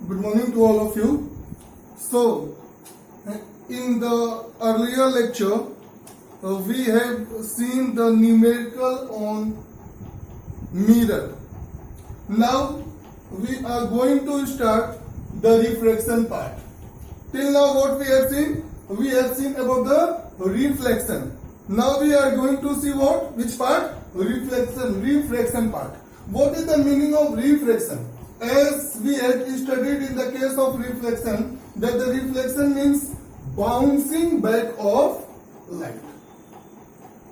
Good morning to all of you. So, in the earlier lecture, we have seen the numerical on mirror. Now, we are going to start the refraction part. Till now, what we have seen? We have seen about the reflection. Now, we are going to see what? Which part? Refraction part. What is the meaning of refraction? As we had studied in the case of reflection, that the reflection means bouncing back of light.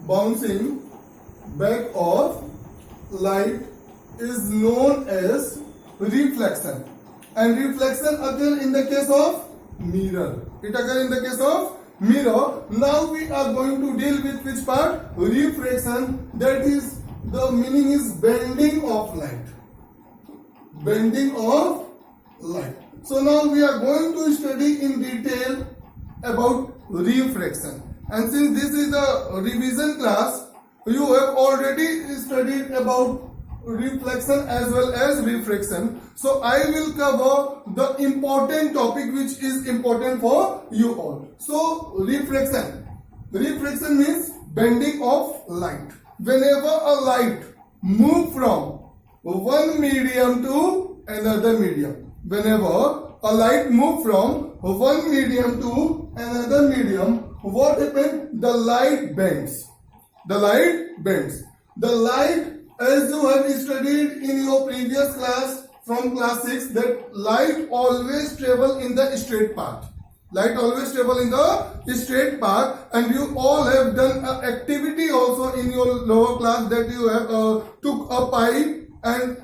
Bouncing back of light is known as reflection. And reflection occurs in the case of mirror. It occurs in the case of mirror. Now we are going to deal with which part? Refraction. That is, the meaning is bending of light. Bending of light. So now we are going to study in detail about refraction. And since this is a revision class, you have already studied about reflection as well as refraction. So I will cover the important topic which is important for you all. So refraction. Refraction means bending of light. Whenever a light moves from one medium to another medium. Whenever a light moves from one medium to another medium, what happens? The light bends. The light bends. The light, as you have studied in your previous class from class 6, that light always travel in the straight path. Light always travel in the straight path, and you all have done an activity also in your lower class that you have took a pipe, and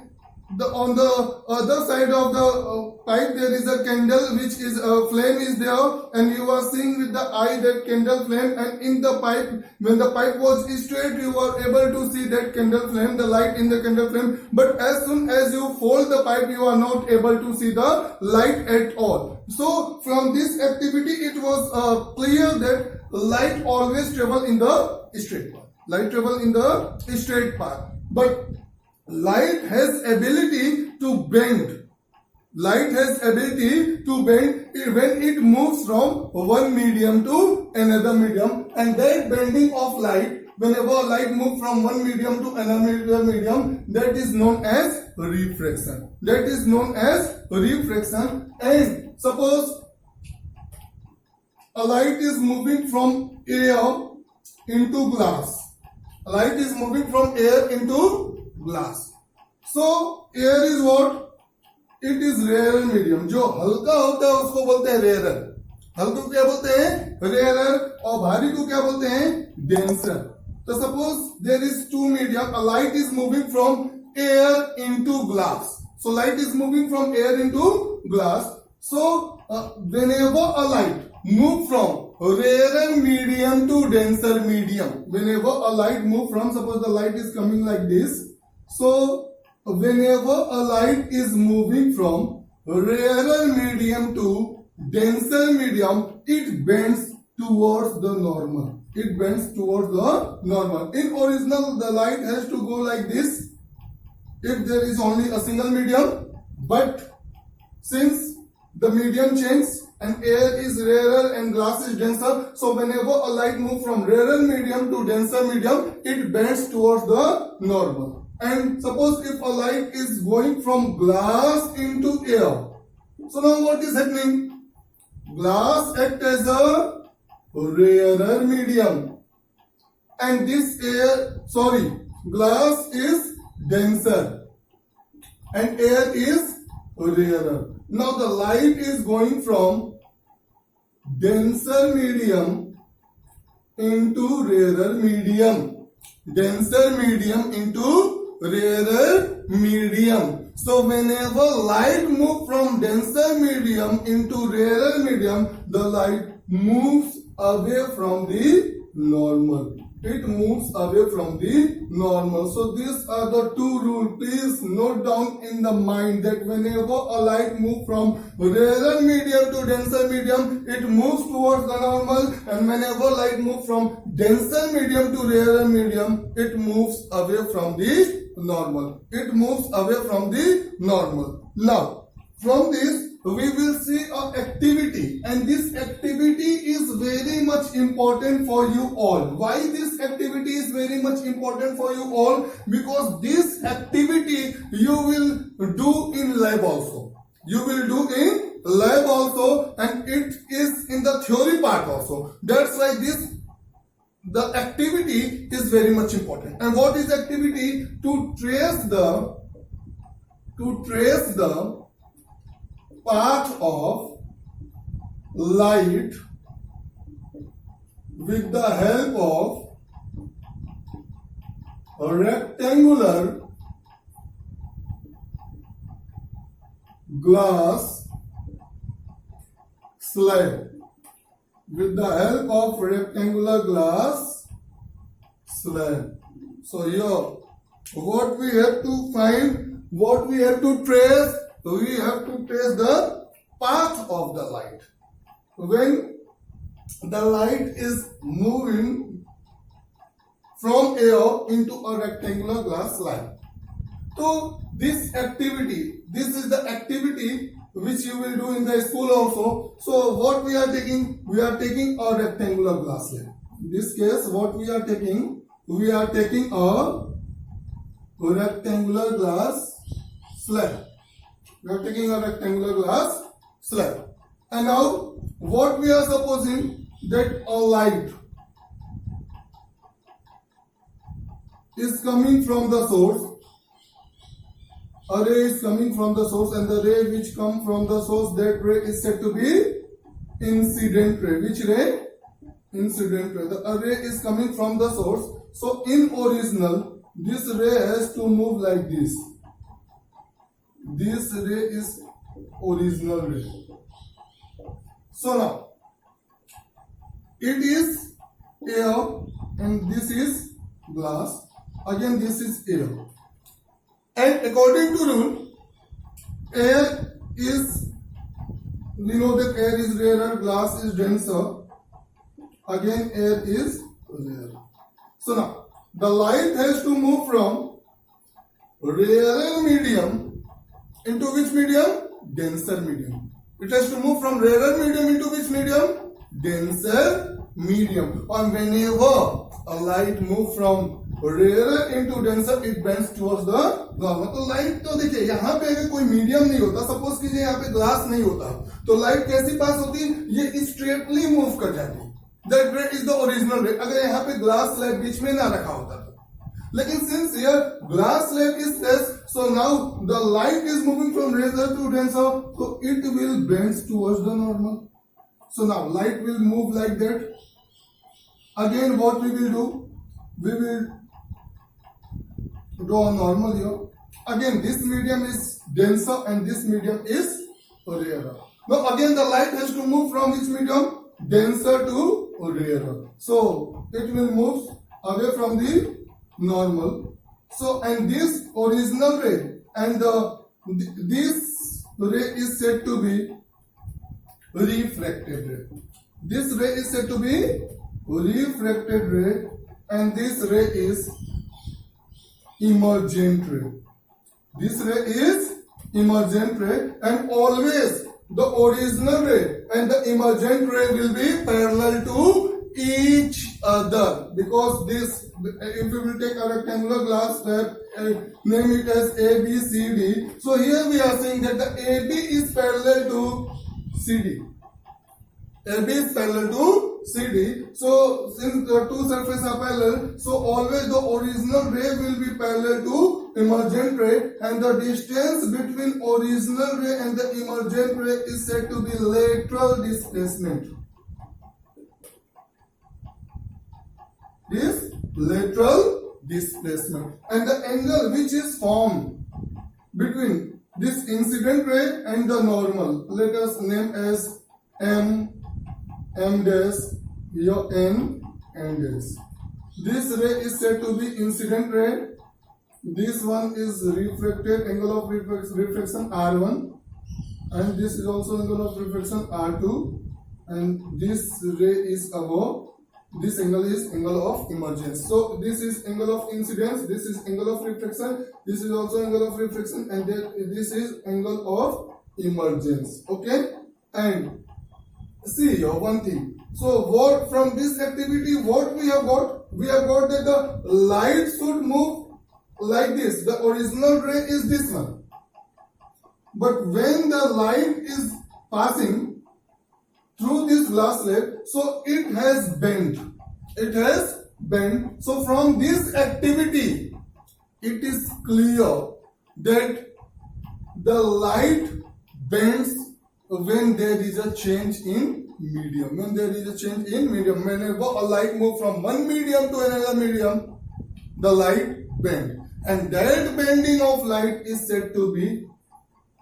on the other side of the pipe there is a candle which is flame is there, and you are seeing with the eye that candle flame, and in the pipe, when the pipe was straight, you were able to see that candle flame, the light in the candle flame. But as soon as you fold the pipe, you are not able to see the light at all. So from this activity it was clear that light always travel in the straight path. Light travel in the straight path. But light has ability to bend. Light has ability to bend when it moves from one medium to another medium, and that bending of light, whenever light moves from one medium to another medium, that is known as refraction. That is known as refraction. And suppose a light is moving from air into glass. A light is moving from air into glass. So air is what? It is rarer medium. जो हल्का होता है उसको बोलते हैं rarer. हल्के को क्या बोलते हैं? Rarer. और भारी को क्या बोलते हैं? Denser. So suppose there is two medium. A light is moving from air into glass. So light is moving from air into glass. So whenever a light move from rarer medium to denser medium, whenever a light move from, suppose the light is coming like this. So whenever a light is moving from rarer medium to denser medium, it bends towards the normal. It bends towards the normal. In original, the light has to go like this if there is only a single medium. But since the medium changes and air is rarer and glass is denser, so whenever a light moves from rarer medium to denser medium, it bends towards the normal. And suppose if a light is going from glass into air, so now what is happening? Glass acts as a rarer medium, and glass is denser and air is rarer. Now the light is going from denser medium into rarer medium. Denser medium into rarer medium. So whenever light moves from denser medium into rarer medium, the light moves away from the normal. It moves away from the normal. So these are the two rules. Please note down in the mind that whenever a light moves from rarer medium to denser medium, it moves towards the normal, and whenever light moves from denser medium to rarer medium, it moves away from the normal. It moves away from the normal. Now, from this, we will see an activity, and this activity is very much important for you all. Why this activity is very much important for you all? Because this activity you will do in lab also. You will do in lab also, and it is in the theory part also. That's why the activity is very much important. And what is activity? To trace the path of light with the help of a rectangular glass slab. With the help of rectangular glass slab. So here, what we have to find, what we have to trace, we have to trace the path of the light. When the light is moving from air into a rectangular glass slab. So this activity, this is the activity which you will do in the school also. So what we are taking? We are taking a rectangular glass slab. In this case, what we are taking? We are taking a rectangular glass slab. We are taking a rectangular glass slab. And now, what we are supposing? That a light is coming from the source. A ray is coming from the source, and the ray which come from the source, that ray is said to be incident ray. Which ray? Incident ray. The ray is coming from the source. So in original, this ray has to move like this. This ray is original ray. So now, it is air and this is glass. Again, this is air. And according to rule, air is, we know that air is rarer, glass is denser. Again, air is rarer. So now, the light has to move from rarer medium into which medium? Denser medium. It has to move from rarer medium into which medium? Denser medium. And whenever a light moves from rarer into denser, it bends towards the normal. तो light तो देखिए यहाँ पे अगर कोई medium नहीं होता, suppose कीजिए यहाँ पे ग्लास नहीं होता, तो लाइट कैसी पास होती? ये स्ट्रेटली मूव कर जाती. That ray is the original ray. अगर यहाँ पे ग्लास स्लैब बीच में ना रखा होता तो. लेकिन since here glass slab is placed, so now the light is moving from rarer to denser, so it will bend towards the normal. So now light will move like that. Again, what we will do? We will draw a normal here. Again, this medium is denser and this medium is rarer. Now again the light has to move from which medium? Denser to rarer. So it will move away from the normal. So and this original ray and this ray is said to be refracted ray. This ray is said to be refracted ray and this ray is emergent ray. This ray is emergent ray and always the original ray and the emergent ray will be parallel to each other, because this, if we will take a rectangular glass slab, name it as A, B, C, D. So here we are saying that the AB is parallel to CD. AB is parallel to CD. So since the two surfaces are parallel, so always the original ray will be parallel to emergent ray, and the distance between original ray and the emergent ray is said to be lateral displacement. This lateral displacement, and the angle which is formed between this incident ray and the normal, let us name as M dash, here N dash. This ray is said to be incident ray. This one is refracted, angle of refraction R1, and this is also angle of refraction R2, and this ray is above. This angle is angle of emergence. So this is angle of incidence, this is angle of refraction, this is also angle of refraction, and this is angle of emergence. Okay, and see here one thing. So what from this activity, what we have got? We have got that the light should move like this. The original ray is this one. But when the light is passing through this glass slab, so it has bent. It has bent. So from this activity, it is clear that the light bends when there is a change in medium. When there is a change in medium, whenever a light moves from one medium to another medium, the light bends. And that bending of light is said to be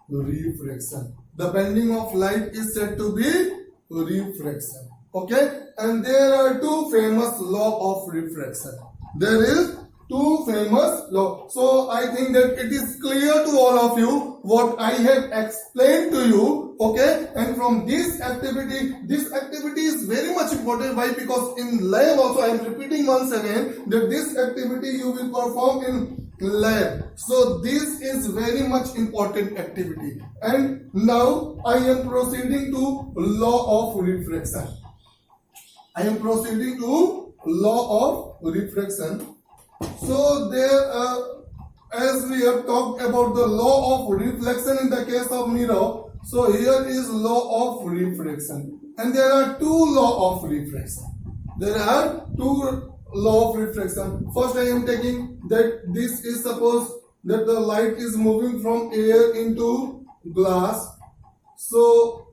refraction. The bending of light is said to be refraction. Okay, and there are two famous law of refraction. There is two famous law. So I think that it is clear to all of you what I have explained to you. Okay, and from this activity is very much important. Why? Because in lab also, I am repeating once again that this activity you will perform in lab. So this is very much important activity. And now I am proceeding to law of refraction. I am proceeding to law of refraction. So there, as we have talked about the law of reflection in the case of mirror, so here is law of refraction, and there are two law of refraction. There are two law of refraction. First, I am taking that this is suppose that the light is moving from air into glass. So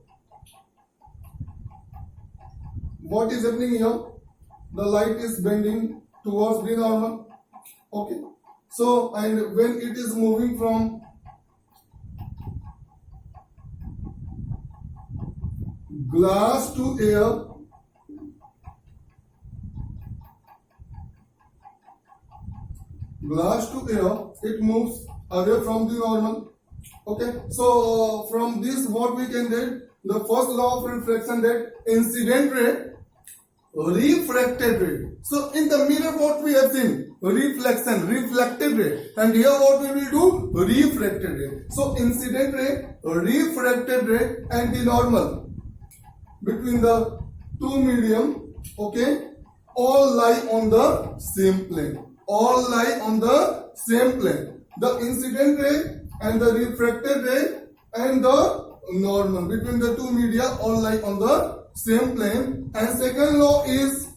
what is happening here? The light is bending towards the normal. Okay. So, and when it is moving from glass to air, it moves away from the normal. Okay. So, from this what we can get? The first law of refraction, that incident ray, refracted ray. So in the mirror what we have seen? Reflection, reflected ray. And here what we will do? Refracted ray. So incident ray, refracted ray and the normal between the two medium, okay, all lie on the same plane. All lie on the same plane. The incident ray and the refracted ray and the normal between the two media all lie on the same plane. And second law is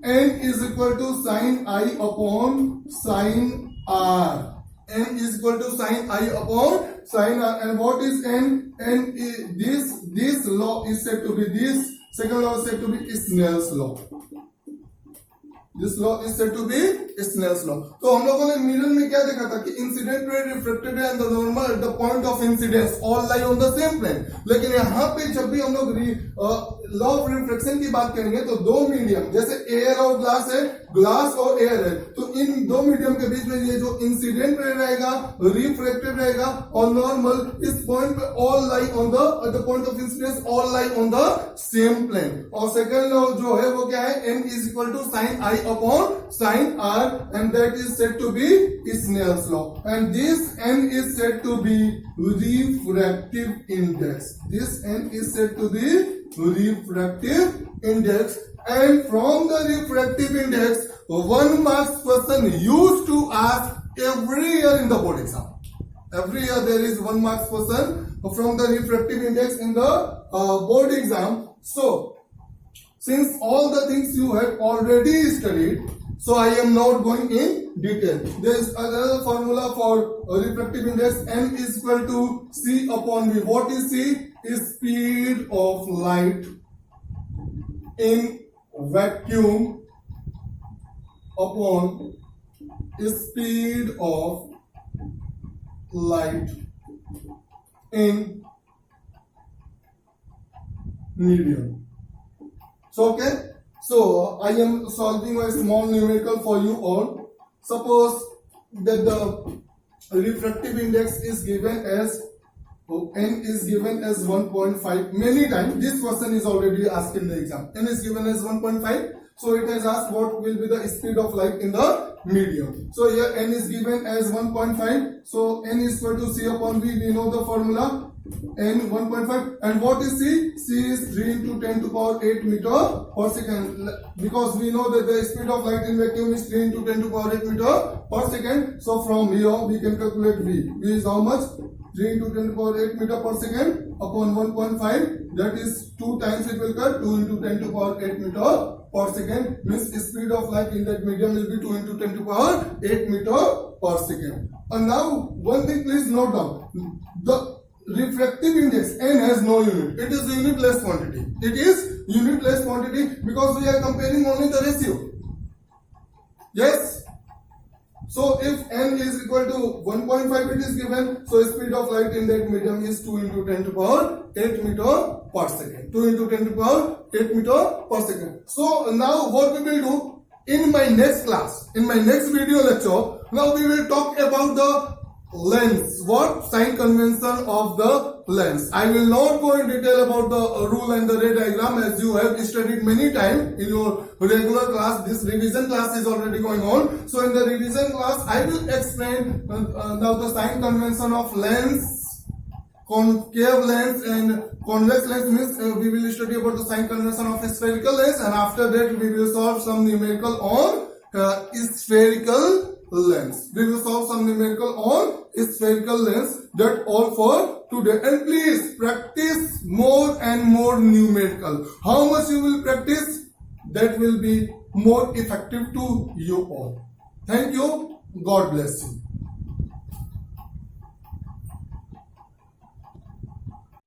n is equal to sine I upon sine r. N is equal to sine I upon sine r. And what is n? N is this law is said to be this. Second law is said to be Snell's law. This law is said to be Snell's law. तो हम लोगों ने mirror में क्या देखा था कि incident ray, reflected ray and the normal at the point of incidence all lie on the same plane. लेकिन यहाँ पे जब भी हम लोग लॉ ऑफ रिफ्लेक्शन की बात करेंगे तो दो मीडियम जैसे एयर और ग्लास है, ग्लास और एयर है, तो इन दो मीडियम के बीच में ये जो इंसिडेंट रे रहेगा, रिफ्लेक्टेड रहेगा और नॉर्मल, इस पॉइंट पे all lie on the at the point of incidence all lie on the same plane. और सेकंड लॉ जो है वो क्या है? n is equal to sine i upon sine r, and that is said to be Snell's law. And this n is said to be refractive index. This n is said to be refractive index. And from the refractive index, 1 marks question used to ask every year in the board exam. Every year there is 1 marks question from the refractive index in the board exam. So since all the things you have already studied, so I am not going in detail. There is another formula for refractive index. N is equal to C upon V. What is C? Is speed of light in vacuum upon speed of light in medium. So okay, so I am solving a small numerical for you all. Suppose that the refractive index is given as n is given as 1.5. Many times this question is already asked in the exam. N is given as 1.5. So it has asked what will be the speed of light in the medium. So here n is given as 1.5. So n is equal to C upon V. We know the formula. n 1.5, and what is c? C is 3 into 10 to power 8 meter per second, because we know that the speed of light in vacuum is 3 into 10 to power 8 meter per second. So from here we can calculate v. V is how much? 3 into 10 to power 8 meter per second upon 1.5, that is 2 times it will cut, 2 into 10 to power 8 meter per second, means speed of light in that medium will be 2 into 10 to power 8 meter per second. And now one thing please note down, the refractive index n has no unit. It is unitless quantity. It is unitless quantity because we are comparing only the ratio. Yes. So if n is equal to 1.5 it is given, so speed of light in that medium is 2 into 10 to power 8 meter per second. 2 into 10 to power 8 meter per second. So now what we will do in my next class, in my next video lecture, now we will talk about the lens. What? Sign convention of the lens. I will not go in detail about the rule and the ray diagram, as you have studied many times in your regular class. This revision class is already going on. So in the revision class I will explain now the sign convention of lens, concave lens and convex lens. Means we will study about the sign convention of a spherical lens, and after that we will solve some numerical on spherical lens. We will solve some numerical on spherical lens. That all for today. And please practice more and more numerical. How much you will practice, that will be more effective to you all. Thank you. God bless you.